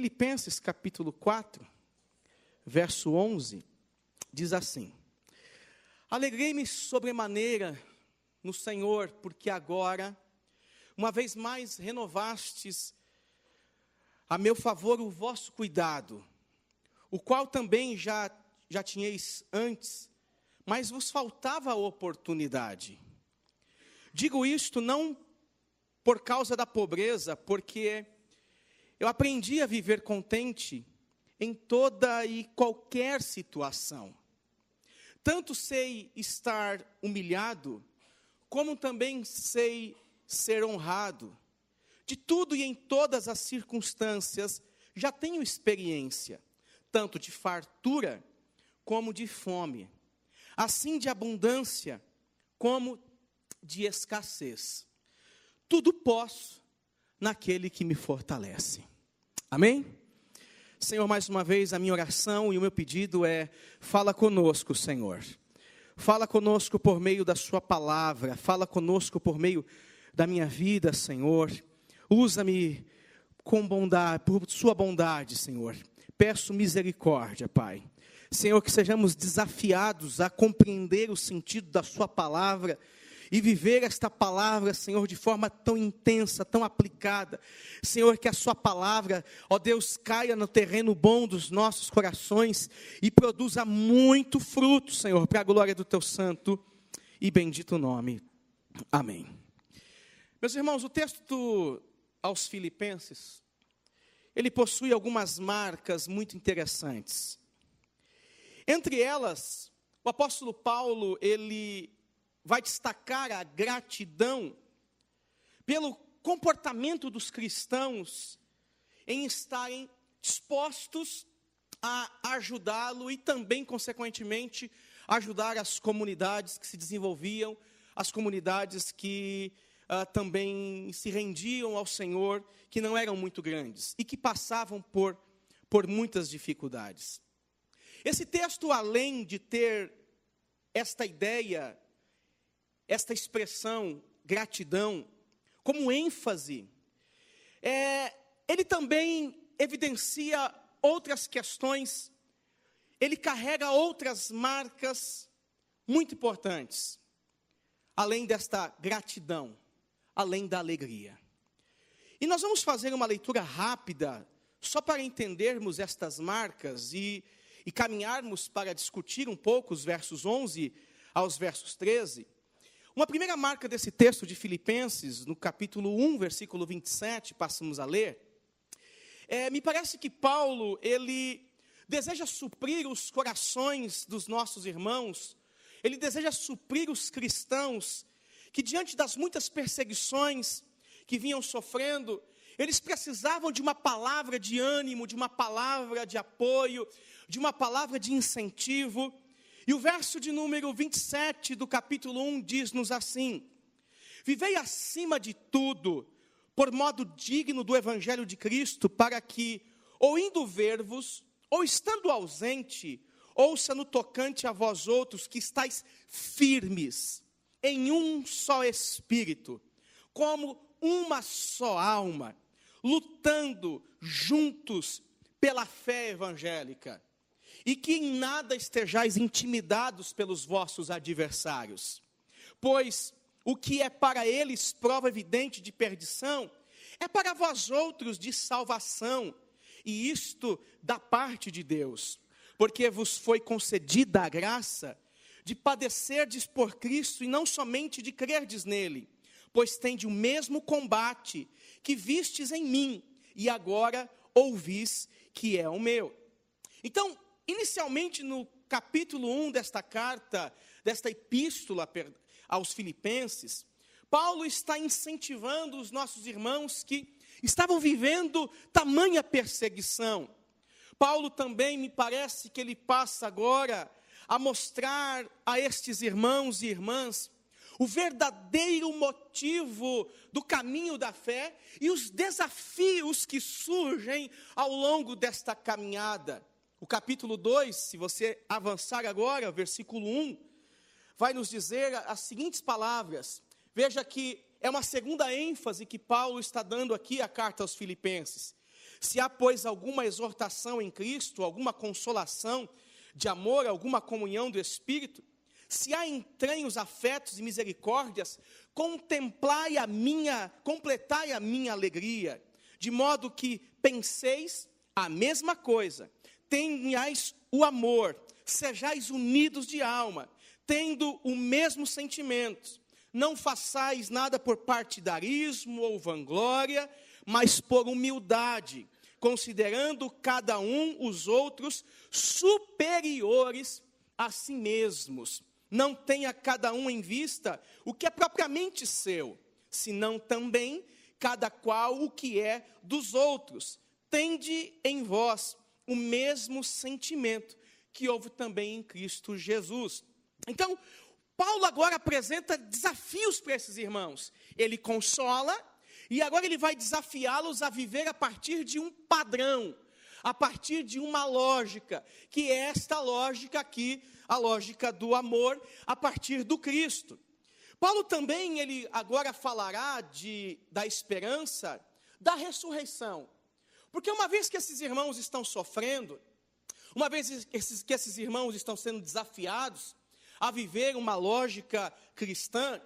Filipenses capítulo 4, verso 11, diz assim: alegrei-me sobremaneira no Senhor, porque agora, uma vez mais renovastes a meu favor o vosso cuidado, o qual também já tinhais antes, mas vos faltava a oportunidade. Digo isto não por causa da pobreza, porque eu aprendi a viver contente em toda e qualquer situação. Tanto sei estar humilhado, como também sei ser honrado. De tudo e em todas as circunstâncias, já tenho experiência, tanto de fartura como de fome, assim de abundância como de escassez. Tudo posso naquele que me fortalece. Amém? Senhor, mais uma vez a minha oração e o meu pedido é: fala conosco, Senhor. Fala conosco por meio da sua palavra, fala conosco por meio da minha vida, Senhor. Usa-me com bondade, por sua bondade, Senhor. Peço misericórdia, Pai. Senhor, que sejamos desafiados a compreender o sentido da sua palavra e viver esta palavra, Senhor, de forma tão intensa, tão aplicada. Senhor, que a sua palavra, ó Deus, caia no terreno bom dos nossos corações e produza muito fruto, Senhor, para a glória do teu santo e bendito nome. Amém. Meus irmãos, o texto aos Filipenses, ele possui algumas marcas muito interessantes. Entre elas, o apóstolo Paulo, ele vai destacar a gratidão pelo comportamento dos cristãos em estarem dispostos a ajudá-lo e também, consequentemente, ajudar as comunidades que se desenvolviam, as comunidades que também se rendiam ao Senhor, que não eram muito grandes e que passavam por muitas dificuldades. Esse texto, além de ter esta ideia, esta expressão, gratidão, como ênfase, ele também evidencia outras questões, ele carrega outras marcas muito importantes, além desta gratidão, além da alegria. E nós vamos fazer uma leitura rápida, só para entendermos estas marcas e caminharmos para discutir um pouco os versos 11 aos versos 13. Uma primeira marca desse texto de Filipenses, no capítulo 1, versículo 27, passamos a ler. Me parece que Paulo, ele deseja suprir os corações dos nossos irmãos, ele deseja suprir os cristãos, que diante das muitas perseguições que vinham sofrendo, eles precisavam de uma palavra de ânimo, de uma palavra de apoio, de uma palavra de incentivo. E o verso de número 27 do capítulo 1 diz-nos assim: vivei acima de tudo, por modo digno do evangelho de Cristo, para que, ou indo ver-vos, ou estando ausente, ouça no tocante a vós outros que estáis firmes, em um só espírito, como uma só alma, lutando juntos pela fé evangélica, e que em nada estejais intimidados pelos vossos adversários, pois o que é para eles prova evidente de perdição, é para vós outros de salvação, e isto da parte de Deus, porque vos foi concedida a graça de padecerdes por Cristo, e não somente de crerdes nele, pois tende o mesmo combate que vistes em mim, e agora ouvis que é o meu. Então, inicialmente no capítulo 1 desta carta, desta epístola aos Filipenses, Paulo está incentivando os nossos irmãos que estavam vivendo tamanha perseguição. Paulo também, me parece que ele passa agora a mostrar a estes irmãos e irmãs o verdadeiro motivo do caminho da fé e os desafios que surgem ao longo desta caminhada. O capítulo 2, se você avançar agora, versículo 1, vai nos dizer as seguintes palavras. Veja que é uma segunda ênfase que Paulo está dando aqui à carta aos Filipenses. Se há, pois, alguma exortação em Cristo, alguma consolação de amor, alguma comunhão do Espírito, se há entranhos, afetos e misericórdias, completai a minha alegria, de modo que penseis a mesma coisa, tenhais o amor, sejais unidos de alma, tendo o mesmo sentimento. Não façais nada por partidarismo ou vanglória, mas por humildade, considerando cada um os outros superiores a si mesmos. Não tenha cada um em vista o que é propriamente seu, senão também cada qual o que é dos outros. Tende em vós o mesmo sentimento que houve também em Cristo Jesus. Então, Paulo agora apresenta desafios para esses irmãos. Ele consola e agora ele vai desafiá-los a viver a partir de um padrão, a partir de uma lógica, que é esta lógica aqui, a lógica do amor a partir do Cristo. Paulo também, ele agora falará da esperança da ressurreição. Porque uma vez que esses irmãos estão sofrendo, uma vez que esses irmãos estão sendo desafiados a viver uma lógica cristã,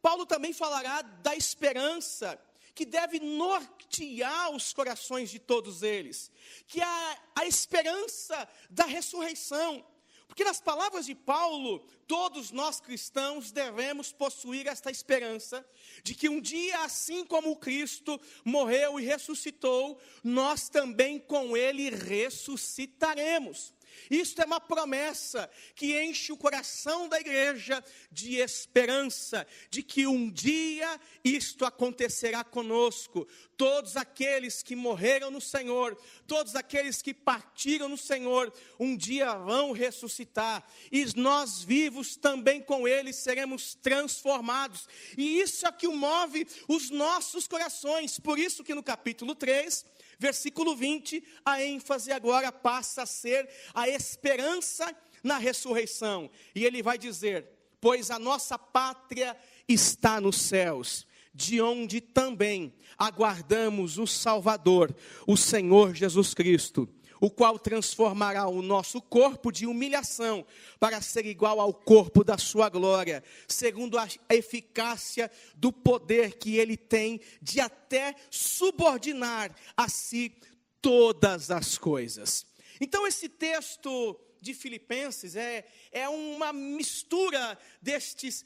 Paulo também falará da esperança que deve nortear os corações de todos eles, que é a esperança da ressurreição. Porque nas palavras de Paulo, todos nós cristãos devemos possuir esta esperança de que um dia, assim como Cristo morreu e ressuscitou, nós também com Ele ressuscitaremos. Isto é uma promessa que enche o coração da igreja de esperança, de que um dia isto acontecerá conosco. Todos aqueles que morreram no Senhor, todos aqueles que partiram no Senhor, um dia vão ressuscitar. E nós vivos também com Ele seremos transformados. E isso é que move os nossos corações. Por isso que no capítulo 3... versículo 20, a ênfase agora passa a ser a esperança na ressurreição. E ele vai dizer: pois a nossa pátria está nos céus, de onde também aguardamos o Salvador, o Senhor Jesus Cristo, o qual transformará o nosso corpo de humilhação para ser igual ao corpo da sua glória, segundo a eficácia do poder que ele tem de até subordinar a si todas as coisas. Então esse texto de Filipenses é uma mistura destes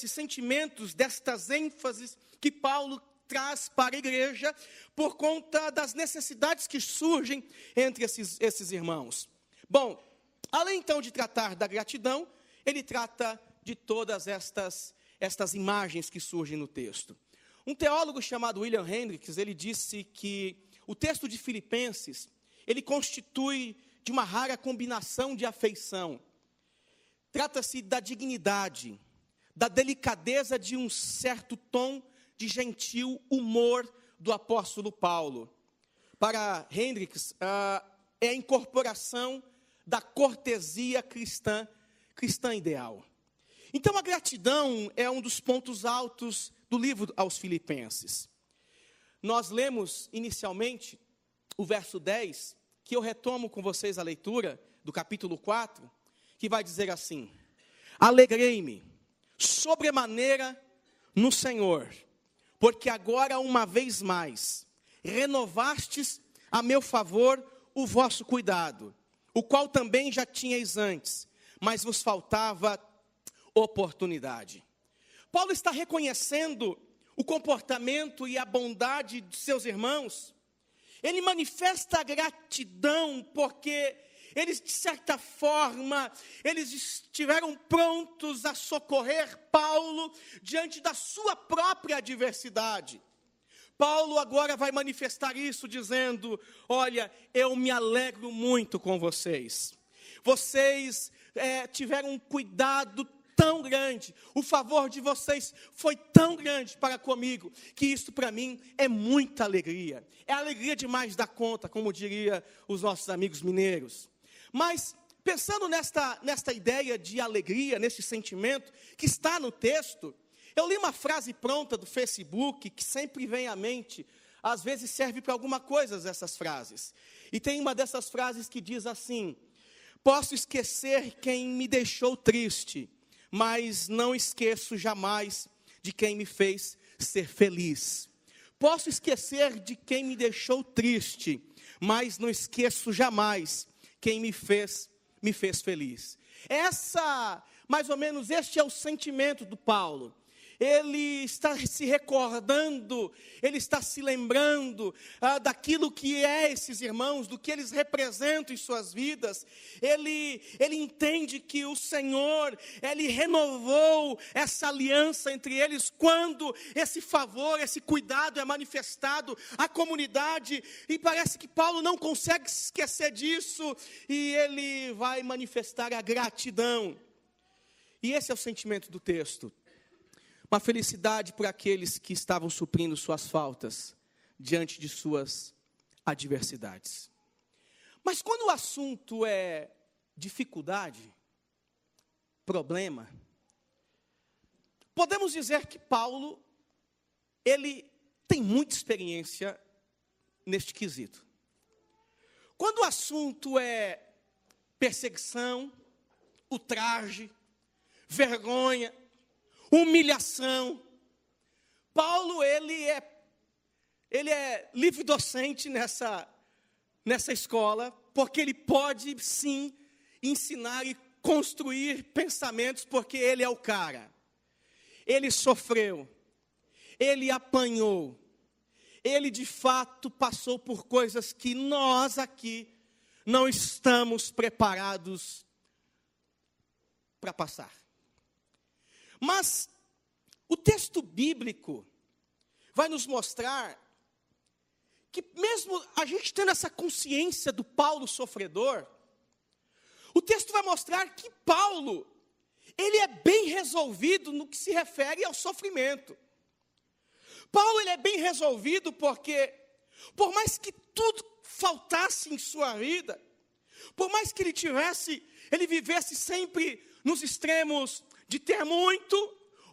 sentimentos, destas ênfases que Paulo traz para a igreja, por conta das necessidades que surgem entre esses irmãos. Bom, além então de tratar da gratidão, ele trata de todas estas imagens que surgem no texto. Um teólogo chamado William Hendricks, ele disse que o texto de Filipenses, ele constitui de uma rara combinação de afeição. Trata-se da dignidade, da delicadeza de um certo tom de gentil humor do apóstolo Paulo. Para Hendricks, é a incorporação da cortesia cristã ideal. Então a gratidão é um dos pontos altos do livro aos Filipenses. Nós lemos inicialmente o verso 10, que eu retomo com vocês a leitura do capítulo 4, que vai dizer assim: alegrei-me sobremaneira no Senhor, porque agora uma vez mais renovastes a meu favor o vosso cuidado, o qual também já tinhais antes, mas vos faltava oportunidade. Paulo está reconhecendo o comportamento e a bondade de seus irmãos. Ele manifesta a gratidão porque eles, de certa forma, eles estiveram prontos a socorrer Paulo diante da sua própria adversidade. Paulo agora vai manifestar isso dizendo: olha, eu me alegro muito com vocês. Vocês tiveram um cuidado tão grande, o favor de vocês foi tão grande para comigo, que isso para mim é muita alegria. É alegria demais da conta, como diria os nossos amigos mineiros. Mas, pensando nesta ideia de alegria, nesse sentimento que está no texto, eu li uma frase pronta do Facebook, que sempre vem à mente às vezes serve para alguma coisa essas frases. E tem uma dessas frases que diz assim: posso esquecer quem me deixou triste, mas não esqueço jamais de quem me fez ser feliz. Posso esquecer de quem me deixou triste, mas não esqueço jamais quem me fez feliz. Mais ou menos este é o sentimento do Paulo. Ele está se recordando, ele está se lembrando daquilo que é esses irmãos, do que eles representam em suas vidas. Ele entende que o Senhor, Ele renovou essa aliança entre eles, quando esse favor, esse cuidado é manifestado à comunidade, e parece que Paulo não consegue se esquecer disso, e ele vai manifestar a gratidão. E esse é o sentimento do texto. Uma felicidade por aqueles que estavam suprindo suas faltas diante de suas adversidades. Mas quando o assunto é dificuldade, problema, podemos dizer que Paulo, ele tem muita experiência neste quesito. Quando o assunto é perseguição, ultraje, vergonha, humilhação, Paulo, ele é livre docente nessa escola, porque ele pode sim ensinar e construir pensamentos, porque ele é o cara. Ele sofreu, ele apanhou, ele de fato passou por coisas que nós aqui não estamos preparados para passar. Mas o texto bíblico vai nos mostrar que mesmo a gente tendo essa consciência do Paulo sofredor, o texto vai mostrar que Paulo, ele é bem resolvido no que se refere ao sofrimento. Paulo, ele é bem resolvido porque, por mais que tudo faltasse em sua vida, por mais que ele vivesse sempre nos extremos de ter muito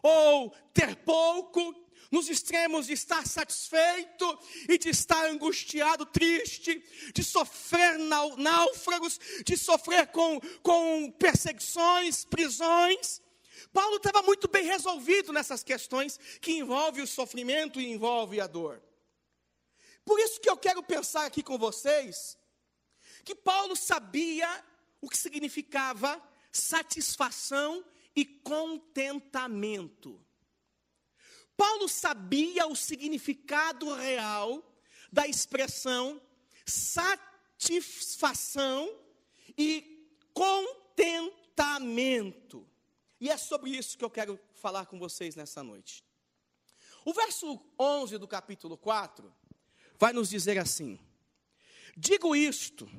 ou ter pouco, nos extremos de estar satisfeito e de estar angustiado, triste, de sofrer náufragos, de sofrer com perseguições, prisões. Paulo estava muito bem resolvido nessas questões que envolvem o sofrimento e envolvem a dor. Por isso que eu quero pensar aqui com vocês, que Paulo sabia o que significava satisfação e contentamento. Paulo sabia o significado real da expressão satisfação e contentamento. E é sobre isso que eu quero falar com vocês nessa noite. O verso 11 do capítulo 4 vai nos dizer assim: digo isto,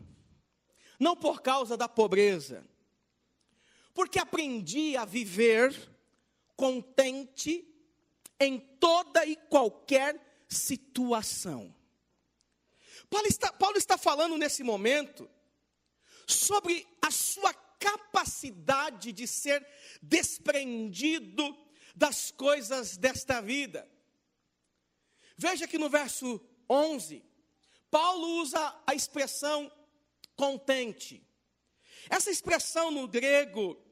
não por causa da pobreza, porque aprendi a viver contente em toda e qualquer situação. Paulo está falando nesse momento sobre a sua capacidade de ser desprendido das coisas desta vida. Veja que no verso 11, Paulo usa a expressão contente. Essa expressão no grego,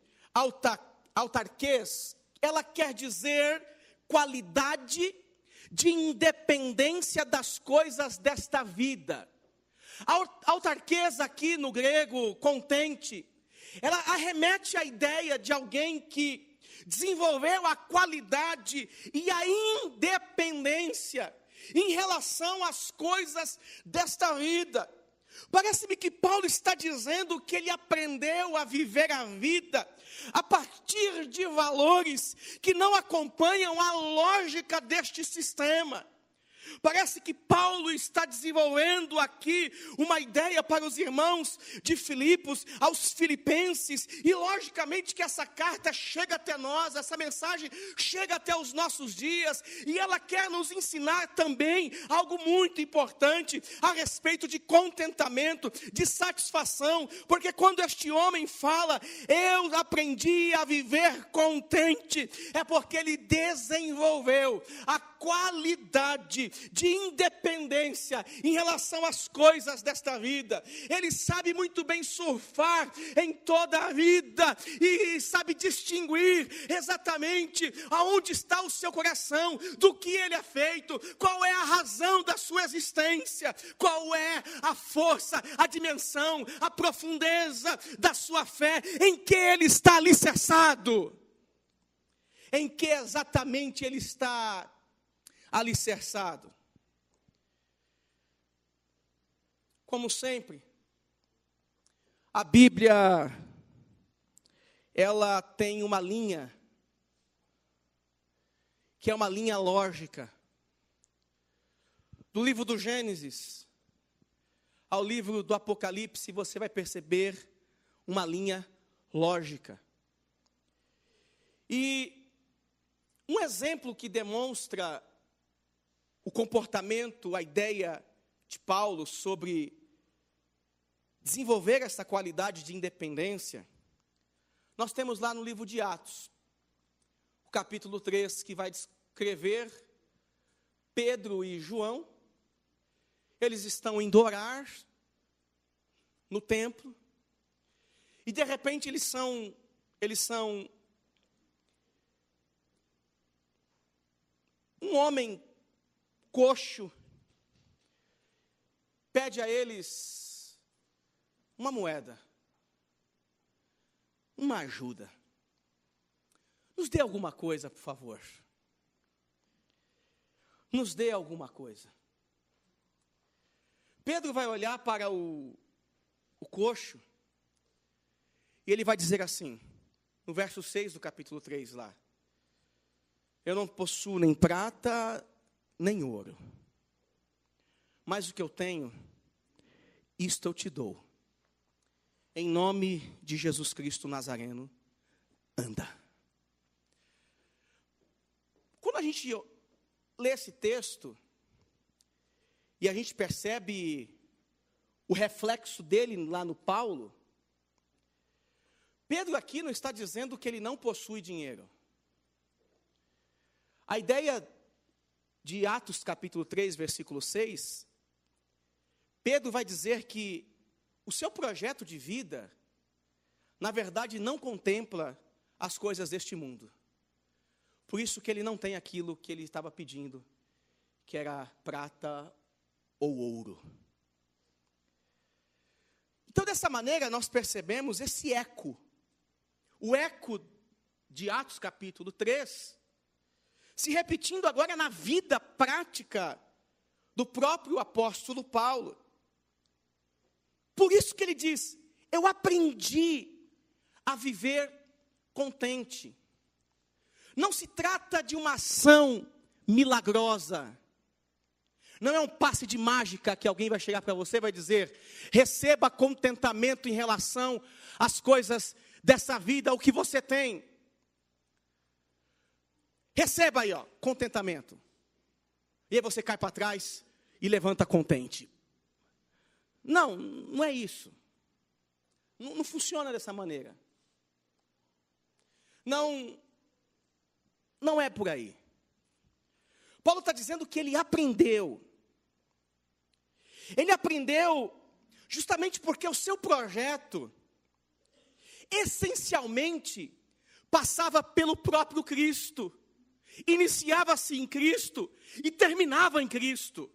autarquês, ela quer dizer qualidade de independência das coisas desta vida. A autarquês aqui no grego, contente, ela arremete à ideia de alguém que desenvolveu a qualidade e a independência em relação às coisas desta vida. Parece-me que Paulo está dizendo que ele aprendeu a viver a vida a partir de valores que não acompanham a lógica deste sistema. Parece que Paulo está desenvolvendo aqui uma ideia para os irmãos de Filipos, aos filipenses, e logicamente que essa carta chega até nós, essa mensagem chega até os nossos dias, e ela quer nos ensinar também algo muito importante a respeito de contentamento, de satisfação, porque quando este homem fala, eu aprendi a viver contente, é porque ele desenvolveu a qualidade de independência em relação às coisas desta vida. Ele sabe muito bem surfar em toda a vida e sabe distinguir exatamente aonde está o seu coração, do que ele é feito, qual é a razão da sua existência, qual é a força, a dimensão, a profundeza da sua fé, em que ele está alicerçado. Em que exatamente ele está alicerçado. Como sempre, a Bíblia, ela tem uma linha, que é uma linha lógica. Do livro do Gênesis ao livro do Apocalipse, você vai perceber uma linha lógica. E um exemplo que demonstra o comportamento, a ideia de Paulo sobre desenvolver essa qualidade de independência, nós temos lá no livro de Atos, o capítulo 3, que vai descrever Pedro e João. Eles estão indo orar no templo, e de repente eles são um homem coxo pede a eles uma moeda, uma ajuda. Nos dê alguma coisa, por favor. Nos dê alguma coisa. Pedro vai olhar para o coxo e ele vai dizer assim, no verso 6 do capítulo 3 lá: eu não possuo nem prata, nem ouro, mas o que eu tenho, isto eu te dou. Em nome de Jesus Cristo Nazareno, anda. Quando a gente lê esse texto, e a gente percebe o reflexo dele lá no Paulo, Pedro aqui não está dizendo que ele não possui dinheiro. A ideia de Atos capítulo 3, versículo 6, Pedro vai dizer que o seu projeto de vida, na verdade, não contempla as coisas deste mundo. Por isso que ele não tem aquilo que ele estava pedindo, que era prata ou ouro. Então, dessa maneira, nós percebemos esse eco. O eco de Atos capítulo 3, se repetindo agora na vida prática do próprio apóstolo Paulo. Por isso que ele diz: eu aprendi a viver contente. Não se trata de uma ação milagrosa. Não é um passe de mágica que alguém vai chegar para você e vai dizer: receba contentamento em relação às coisas dessa vida, o que você tem. Receba aí, ó, contentamento. E aí você cai para trás e levanta contente. Não, não é isso. Não funciona dessa maneira. Não é por aí. Paulo está dizendo que ele aprendeu. Ele aprendeu justamente porque o seu projeto, essencialmente, passava pelo próprio Cristo. Iniciava-se em Cristo e terminava em Cristo.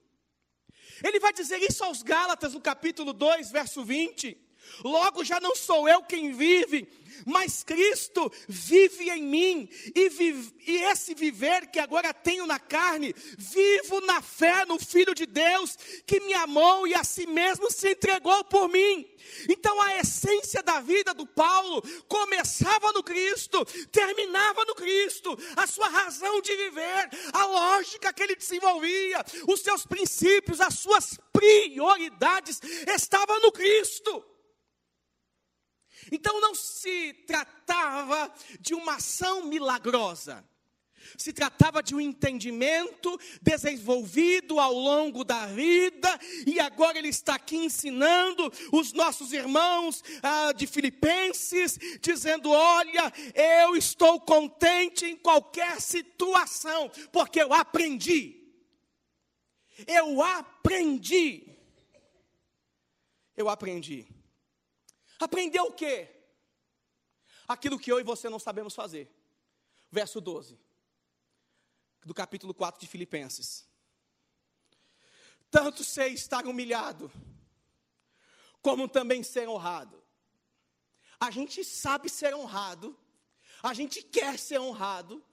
Ele vai dizer isso aos Gálatas, no capítulo 2, verso 20. Logo já não sou eu quem vive, mas Cristo vive em mim, e esse viver que agora tenho na carne, vivo na fé no Filho de Deus, que me amou e a si mesmo se entregou por mim. Então a essência da vida do Paulo começava no Cristo, terminava no Cristo. A sua razão de viver, a lógica que ele desenvolvia, os seus princípios, as suas prioridades estavam no Cristo. Então não se tratava de uma ação milagrosa, Se tratava de um entendimento desenvolvido ao longo da vida, e agora ele está aqui ensinando os nossos irmãos de Filipenses, dizendo: olha, eu estou contente em qualquer situação, porque eu aprendi. Eu aprendi. Aprendeu o quê? Aquilo que eu e você não sabemos fazer. Verso 12. Do capítulo 4 de Filipenses. Tanto sei estar humilhado, como também ser honrado. A gente sabe ser honrado, a gente quer ser honrado,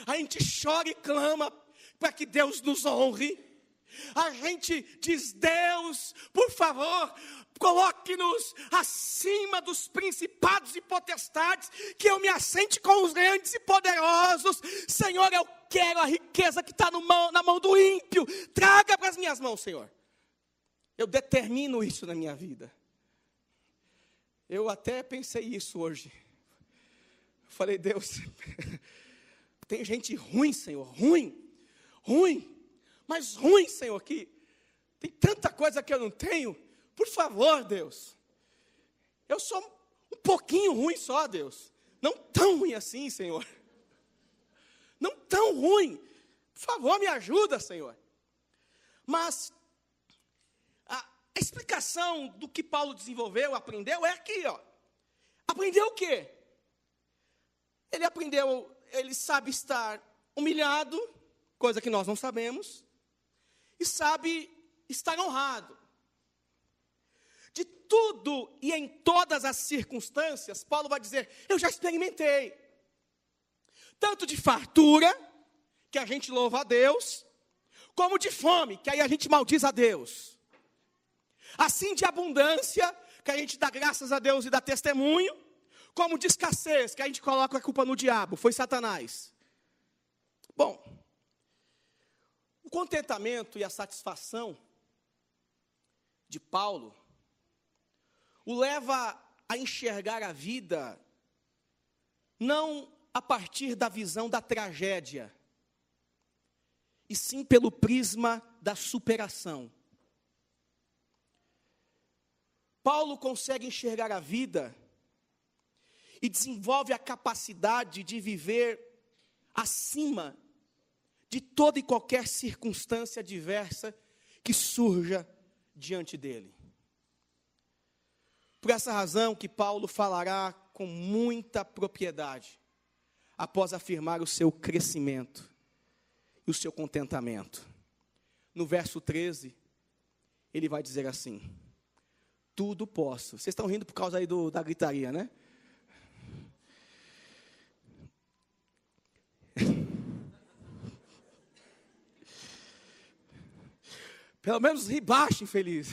a gente chora e clama para que Deus nos honre. A gente diz: Deus, por favor, coloque-nos acima dos principados e potestades, que eu me assente com os grandes e poderosos. Senhor, eu quero a riqueza que está na mão do ímpio, traga para as minhas mãos, Senhor. Eu determino isso na minha vida. Eu até pensei isso hoje. Falei: Deus, tem gente ruim, Senhor, ruim, mas ruim, Senhor, que tem tanta coisa que eu não tenho. Por favor, Deus, eu sou um pouquinho ruim só, Deus, não tão ruim assim, Senhor, não tão ruim, por favor, me ajuda, Senhor. Mas a explicação do que Paulo desenvolveu, aprendeu, é aqui, ó. Aprendeu o quê? Ele sabe estar humilhado, coisa que nós não sabemos, e sabe estar honrado. De tudo e em todas as circunstâncias, Paulo vai dizer: eu já experimentei. Tanto de fartura, que a gente louva a Deus, como de fome, que aí a gente maldiz a Deus. Assim de abundância, que a gente dá graças a Deus e dá testemunho, como de escassez, que a gente coloca a culpa no diabo, foi Satanás. Bom, o contentamento e a satisfação de Paulo o leva a enxergar a vida não a partir da visão da tragédia, e sim pelo prisma da superação. Paulo consegue enxergar a vida e desenvolve a capacidade de viver acima de toda e qualquer circunstância adversa que surja diante dele. Por essa razão que Paulo falará com muita propriedade, após afirmar o seu crescimento e o seu contentamento. No verso 13, ele vai dizer assim: tudo posso. Vocês estão rindo por causa aí da gritaria, né? Pelo menos ri baixo, infeliz.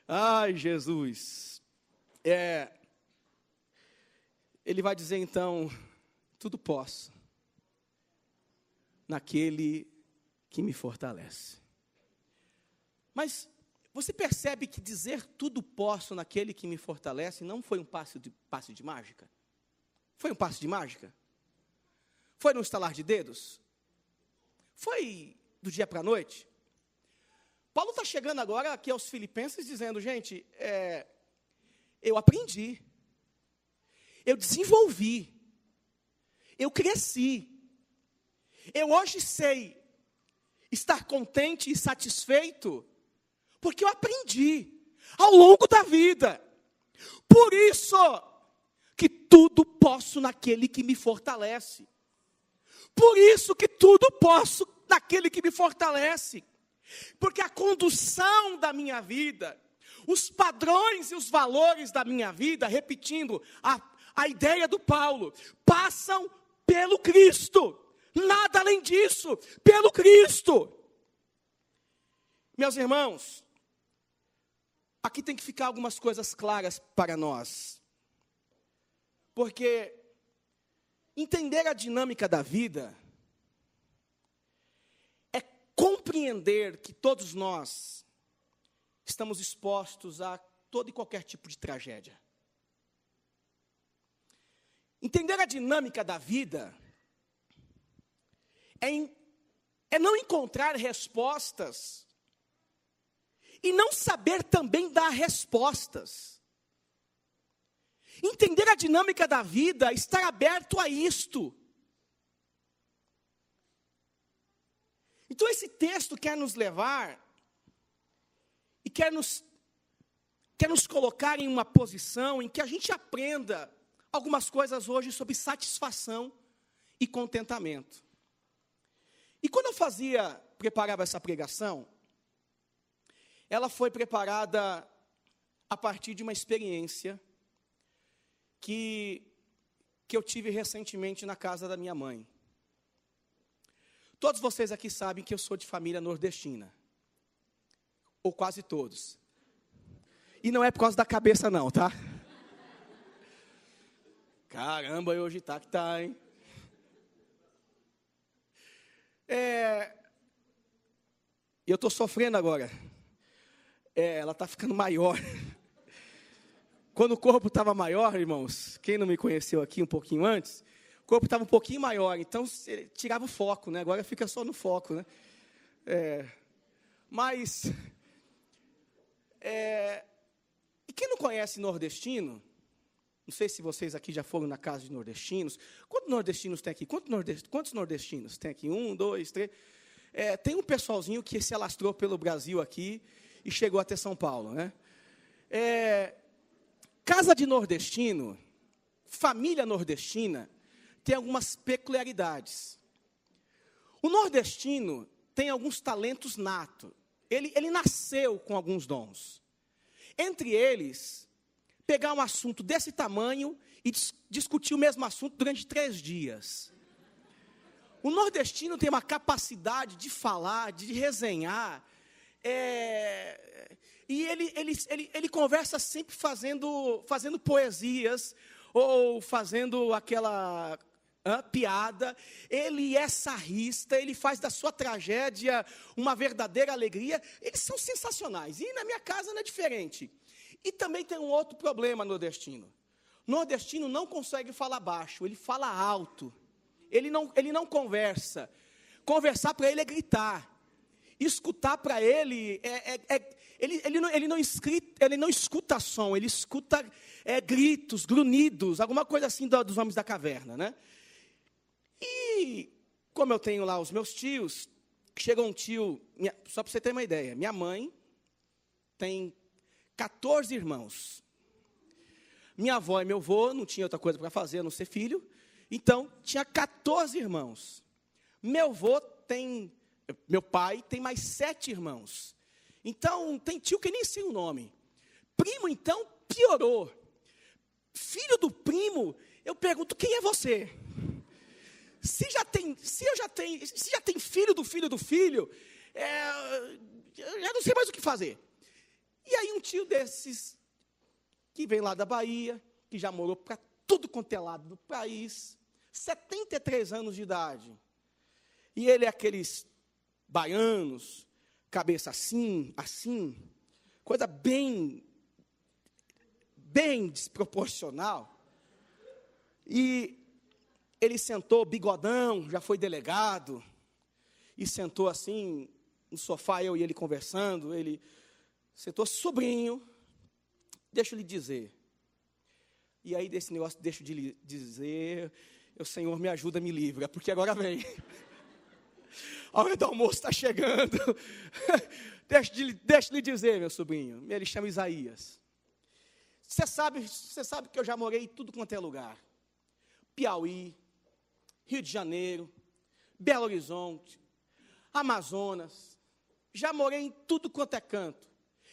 Ai, Jesus. Ele vai dizer então: tudo posso naquele que me fortalece. Mas você percebe que dizer tudo posso naquele que me fortalece não foi um passe de mágica? Foi um passe de mágica? Foi num estalar de dedos? Foi do dia para a noite? Paulo está chegando agora aqui aos Filipenses dizendo: gente, eu aprendi, eu desenvolvi, eu cresci, eu hoje sei estar contente e satisfeito, porque eu aprendi ao longo da vida. Por isso que tudo posso naquele que me fortalece. Por isso que tudo posso naquele que me fortalece. Porque a condução da minha vida, os padrões e os valores da minha vida, repetindo a ideia do Paulo, passam pelo Cristo. Nada além disso, pelo Cristo. Meus irmãos, aqui tem que ficar algumas coisas claras para nós. Porque entender a dinâmica da vida é compreender que todos nós estamos expostos a todo e qualquer tipo de tragédia. Entender a dinâmica da vida é não encontrar respostas e não saber também dar respostas. Entender a dinâmica da vida, estar aberto a isto. Então esse texto quer nos levar e quer nos colocar em uma posição em que a gente aprenda algumas coisas hoje sobre satisfação e contentamento. E quando eu preparava essa pregação, ela foi preparada a partir de uma experiência que eu tive recentemente na casa da minha mãe. Todos vocês aqui sabem que eu sou de família nordestina. Ou quase todos. E não é por causa da cabeça não, tá? Caramba, hoje tá que tá, hein? Eu estou sofrendo agora. Ela está ficando maior. Quando o corpo estava maior, irmãos, quem não me conheceu aqui um pouquinho antes, o corpo estava um pouquinho maior, então tirava o foco, né? Agora fica só no foco, né? E quem não conhece nordestino, não sei se vocês aqui já foram na casa de nordestinos. Quantos nordestinos tem aqui? Quantos nordestinos tem aqui? 1, 2, 3. Tem um pessoalzinho que se alastrou pelo Brasil aqui e chegou até São Paulo, né? Casa de nordestino, família nordestina, tem algumas peculiaridades. O nordestino tem alguns talentos natos. Ele nasceu com alguns dons. Entre eles, pegar um assunto desse tamanho e discutir o mesmo assunto durante 3 dias. O nordestino tem uma capacidade de falar, de resenhar, e ele conversa sempre fazendo poesias, ou fazendo aquela piada. Ele é sarrista, ele faz da sua tragédia uma verdadeira alegria. Eles são sensacionais, e na minha casa não é diferente. E também tem um outro problema nordestino. Nordestino não consegue falar baixo, ele fala alto. Ele não conversa. Conversar para ele é gritar. Escutar para ele ele não escuta som, ele escuta gritos, grunhidos, alguma coisa assim dos homens da caverna, né? E como eu tenho lá os meus tios, chega um tio, só para você ter uma ideia, minha mãe tem 14 irmãos. Minha avó e meu avô não tinham outra coisa para fazer a não ser filho, então tinha 14 irmãos. Meu pai tem mais 7 irmãos. Então, tem tio que nem sei o nome. Primo, então, piorou. Filho do primo, eu pergunto, quem é você? Se já tem filho do filho do filho, eu já não sei mais o que fazer. E aí um tio desses, que vem lá da Bahia, que já morou para tudo quanto é lado do país, 73 anos de idade. E ele é aqueles baianos, cabeça assim, coisa bem desproporcional. E ele sentou, bigodão, já foi delegado, e sentou assim, no sofá, eu e ele conversando, ele sentou, sobrinho, deixa eu lhe dizer. E aí, desse negócio, deixa eu lhe dizer, o Senhor me ajuda, me livra, porque agora vem. A hora do almoço está chegando. Deixa eu lhe dizer, meu sobrinho. Ele chama Isaías. Você sabe que eu já morei em tudo quanto é lugar. Piauí, Rio de Janeiro, Belo Horizonte, Amazonas. Já morei em tudo quanto é canto.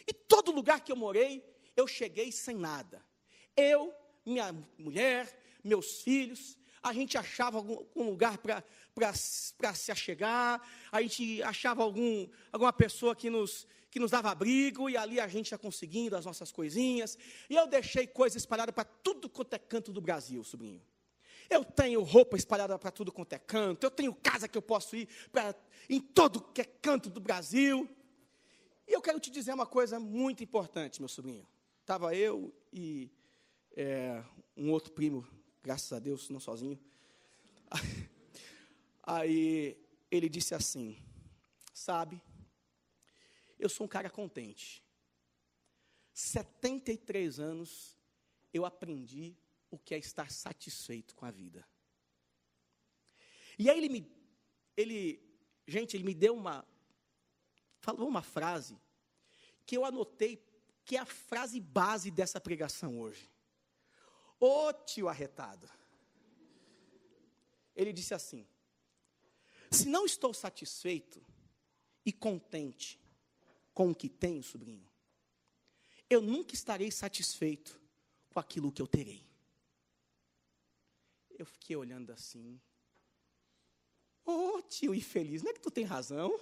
E todo lugar que eu morei, eu cheguei sem nada. Eu, minha mulher, meus filhos, a gente achava algum lugar para se achegar, a gente achava alguma pessoa que nos dava abrigo, e ali a gente ia conseguindo as nossas coisinhas. E eu deixei coisas espalhadas para tudo quanto é canto do Brasil, sobrinho. Eu tenho roupa espalhada para tudo quanto é canto, eu tenho casa que eu posso ir em todo que é canto do Brasil. E eu quero te dizer uma coisa muito importante, meu sobrinho. Estava eu e um outro primo graças a Deus, não sozinho. Aí ele disse assim: sabe, eu sou um cara contente. 73 anos eu aprendi o que é estar satisfeito com a vida. E aí ele me deu falou uma frase que eu anotei, que é a frase base dessa pregação hoje. Ô tio arretado. Ele disse assim: se não estou satisfeito e contente com o que tenho, sobrinho, eu nunca estarei satisfeito com aquilo que eu terei. Eu fiquei olhando assim. Ô tio infeliz, não é que tu tem razão?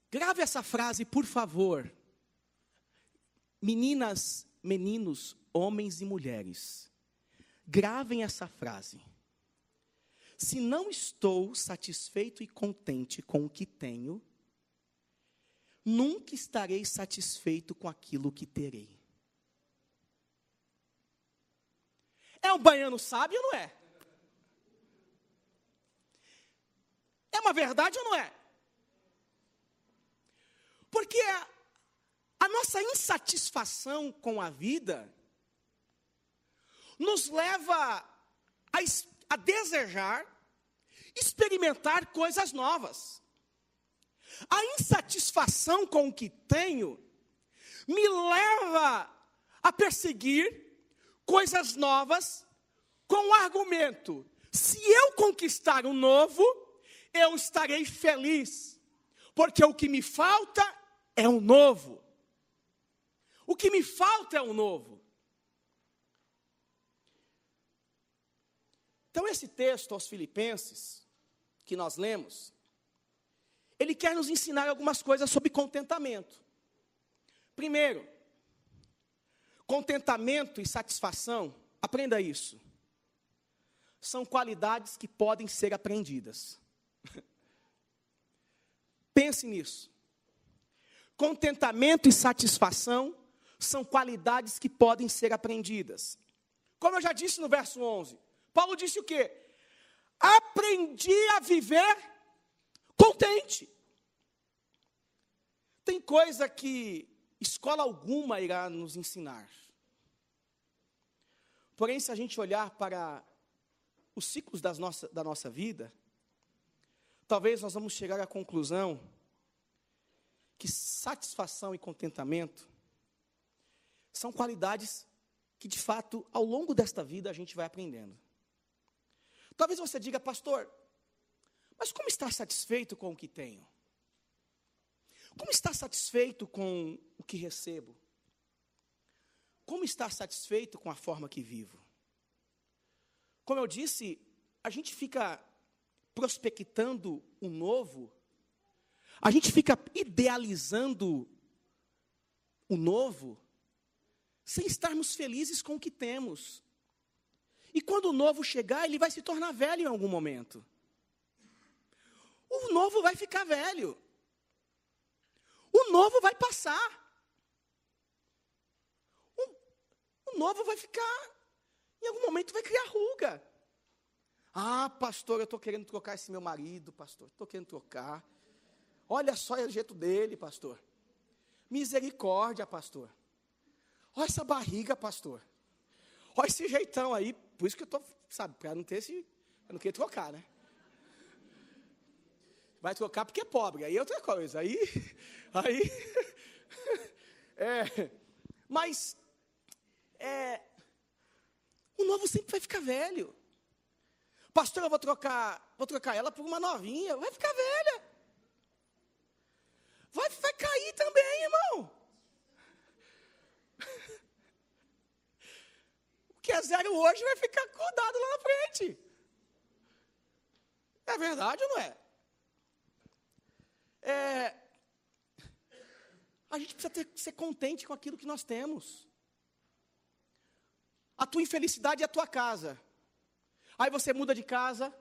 Grave essa frase, por favor. Meninas, meninos, homens e mulheres, gravem essa frase. Se não estou satisfeito e contente com o que tenho, nunca estarei satisfeito com aquilo que terei. É um baiano sábio ou não é? É uma verdade ou não é? Porque a nossa insatisfação com a vida nos leva a desejar experimentar coisas novas. A insatisfação com o que tenho me leva a perseguir coisas novas com o argumento: se eu conquistar o novo, eu estarei feliz, porque o que me falta é o novo. O que me falta é o novo. Então, esse texto aos Filipenses, que nós lemos, ele quer nos ensinar algumas coisas sobre contentamento. Primeiro, contentamento e satisfação, aprenda isso, são qualidades que podem ser aprendidas. Pense nisso. Contentamento e satisfação são qualidades que podem ser aprendidas. Como eu já disse no verso 11, Paulo disse o quê? Aprendi a viver contente. Tem coisa que escola alguma irá nos ensinar. Porém, se a gente olhar para os ciclos da nossa vida, talvez nós vamos chegar à conclusão que satisfação e contentamento são qualidades que, de fato, ao longo desta vida a gente vai aprendendo. Talvez você diga: pastor, mas como estar satisfeito com o que tenho? Como estar satisfeito com o que recebo? Como estar satisfeito com a forma que vivo? Como eu disse, a gente fica prospectando o novo, a gente fica idealizando o novo, sem estarmos felizes com o que temos. E quando o novo chegar, ele vai se tornar velho em algum momento. O novo vai ficar velho. O novo vai passar. O novo vai ficar, em algum momento vai criar ruga. Ah, pastor, eu estou querendo trocar esse meu marido, pastor. Estou querendo trocar. Olha só o jeito dele, pastor. Misericórdia, pastor. Olha essa barriga, pastor. Olha esse jeitão aí. Por isso que eu estou, sabe, para não ter esse... Eu não queria trocar, né? Vai trocar porque é pobre. Aí é outra coisa. Aí mas o novo sempre vai ficar velho. Pastor, eu vou trocar ela por uma novinha. Vai ficar velha. Vai cair também, irmão. O que é zero hoje vai ficar acordado lá na frente. É verdade ou não é? A gente precisa ser contente com aquilo que nós temos. A tua infelicidade é a tua casa. Aí você muda de casa,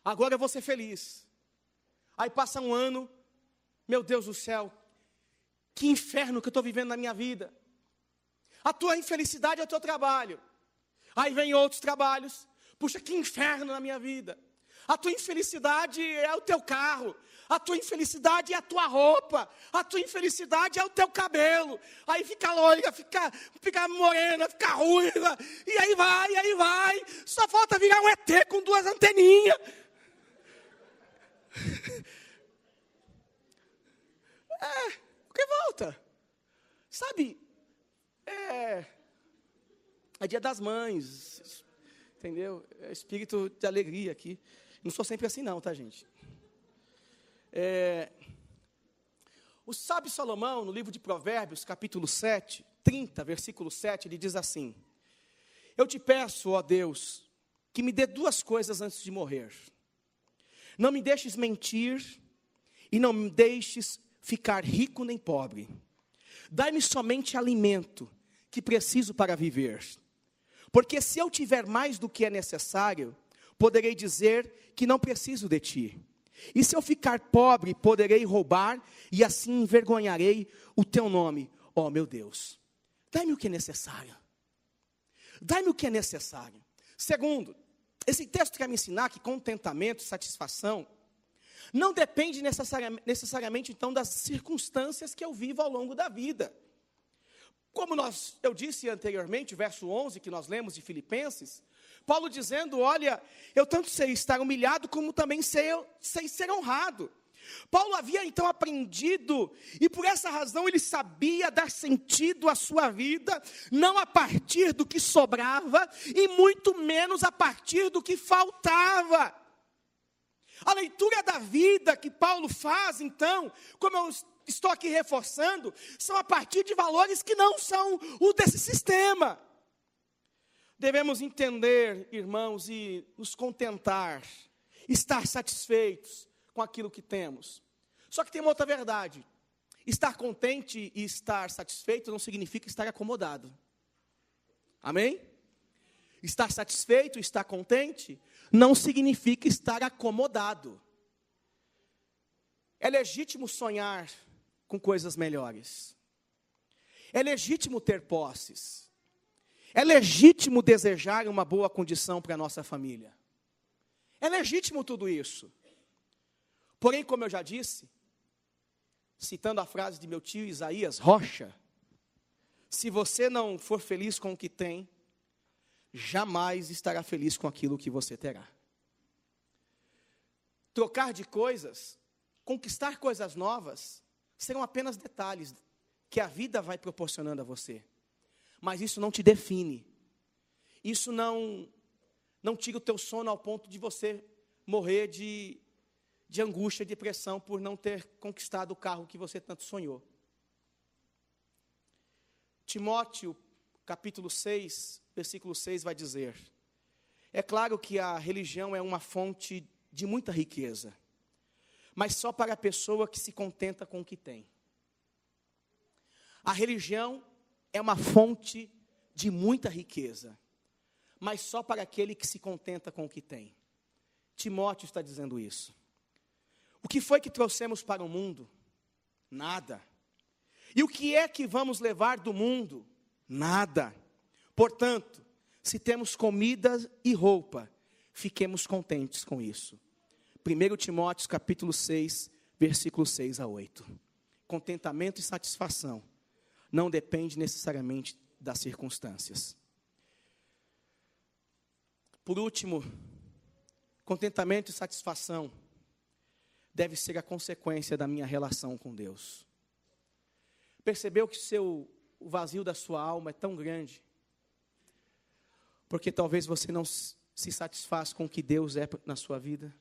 agora eu vou ser feliz. Aí passa um ano, meu Deus do céu, que inferno que eu estou vivendo na minha vida. A tua infelicidade é o teu trabalho. Aí vem outros trabalhos. Puxa, que inferno na minha vida. A tua infelicidade é o teu carro. A tua infelicidade é a tua roupa. A tua infelicidade é o teu cabelo. Aí fica loira, fica morena, fica ruiva. E aí vai. Só falta virar um ET com 2 anteninhas. Porque volta. Sabe, é dia das mães, entendeu? É espírito de alegria aqui. Não sou sempre assim não, tá, gente? O sábio Salomão, no livro de Provérbios, capítulo 7, 30, versículo 7, ele diz assim: eu te peço, ó Deus, que me dê 2 coisas antes de morrer. Não me deixes mentir e não me deixes ficar rico nem pobre. Dai-me somente alimento que preciso para viver. Porque se eu tiver mais do que é necessário, poderei dizer que não preciso de ti. E se eu ficar pobre, poderei roubar e assim envergonharei o teu nome, ó meu Deus. Dai-me o que é necessário. Dai-me o que é necessário. Segundo, esse texto quer me ensinar que contentamento, satisfação, não depende necessariamente, então, das circunstâncias que eu vivo ao longo da vida. Como eu disse anteriormente, o verso 11 que nós lemos de Filipenses, Paulo dizendo, olha, eu tanto sei estar humilhado, como também sei ser honrado. Paulo havia então aprendido, e por essa razão ele sabia dar sentido à sua vida, não a partir do que sobrava, e muito menos a partir do que faltava. A leitura da vida que Paulo faz, então, como eu estou aqui reforçando, são a partir de valores que não são o desse sistema. Devemos entender, irmãos, e nos contentar, estar satisfeitos com aquilo que temos. Só que tem uma outra verdade: estar contente e estar satisfeito não significa estar acomodado. Amém? Estar satisfeito, estar contente, não significa estar acomodado. É legítimo sonhar com coisas melhores. É legítimo ter posses. É legítimo desejar uma boa condição para a nossa família. É legítimo tudo isso. Porém, como eu já disse, citando a frase de meu tio Isaías Rocha, se você não for feliz com o que tem, jamais estará feliz com aquilo que você terá. Trocar de coisas, conquistar coisas novas, serão apenas detalhes que a vida vai proporcionando a você. Mas isso não te define. Isso não tira o teu sono ao ponto de você morrer de angústia e depressão por não ter conquistado o carro que você tanto sonhou. Timóteo, capítulo 6, versículo 6 vai dizer: é claro que a religião é uma fonte de muita riqueza, mas só para a pessoa que se contenta com o que tem. A religião é uma fonte de muita riqueza, mas só para aquele que se contenta com o que tem. Timóteo está dizendo isso. O que foi que trouxemos para o mundo? Nada. E o que é que vamos levar do mundo? Nada. Portanto, se temos comida e roupa, fiquemos contentes com isso. 1 Timóteo capítulo 6, versículos 6 a 8. Contentamento e satisfação não depende necessariamente das circunstâncias. Por último, contentamento e satisfação deve ser a consequência da minha relação com Deus. Percebeu que o vazio da sua alma é tão grande? Porque talvez você não se satisfaz com o que Deus é na sua vida.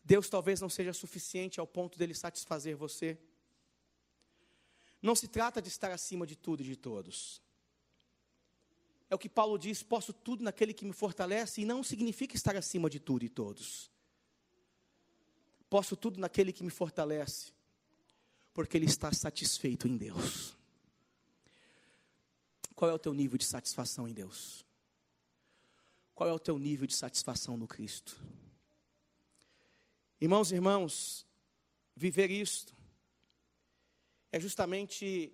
Deus talvez não seja suficiente ao ponto dele satisfazer você. Não se trata de estar acima de tudo e de todos. É o que Paulo diz: posso tudo naquele que me fortalece, e não significa estar acima de tudo e todos. Posso tudo naquele que me fortalece, porque ele está satisfeito em Deus. Qual é o teu nível de satisfação em Deus? Qual é o teu nível de satisfação no Cristo? Irmãos e irmãs, viver isto é justamente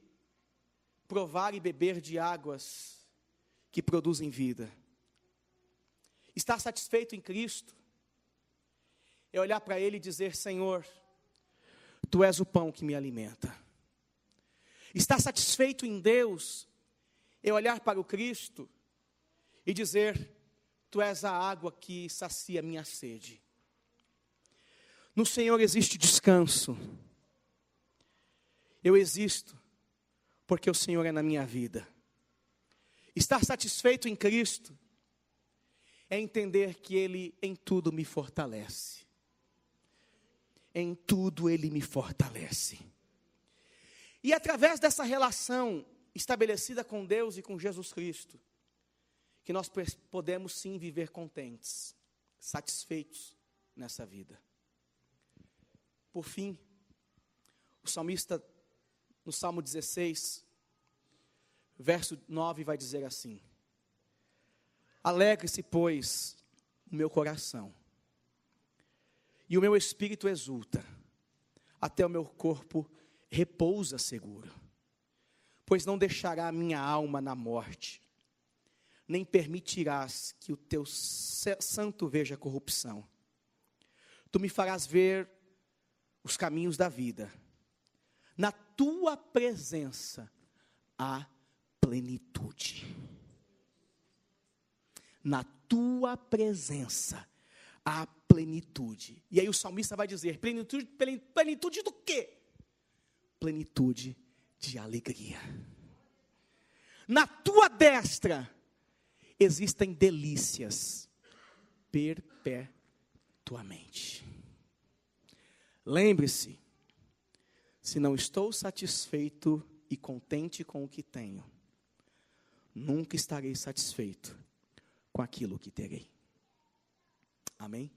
provar e beber de águas que produzem vida. Estar satisfeito em Cristo é olhar para Ele e dizer: Senhor, Tu és o pão que me alimenta. Estar satisfeito em Deus é olhar para o Cristo e dizer: Tu és a água que sacia minha sede. No Senhor existe descanso. Eu existo porque o Senhor é na minha vida. Estar satisfeito em Cristo é entender que Ele em tudo me fortalece. Em tudo Ele me fortalece. E através dessa relação estabelecida com Deus e com Jesus Cristo, que nós podemos sim viver contentes, satisfeitos nessa vida. Por fim, o salmista, no Salmo 16, verso 9, vai dizer assim: alegre-se, pois, o meu coração, e o meu espírito exulta, até o meu corpo repousa seguro, pois não deixará a minha alma na morte, nem permitirás que o teu santo veja corrupção. Tu me farás ver os caminhos da vida. Na tua presença há plenitude. Na tua presença há plenitude. E aí o salmista vai dizer: plenitude do quê? Plenitude de alegria. Na tua destra existem delícias perpetuamente. Lembre-se, se não estou satisfeito e contente com o que tenho, nunca estarei satisfeito com aquilo que terei. Amém?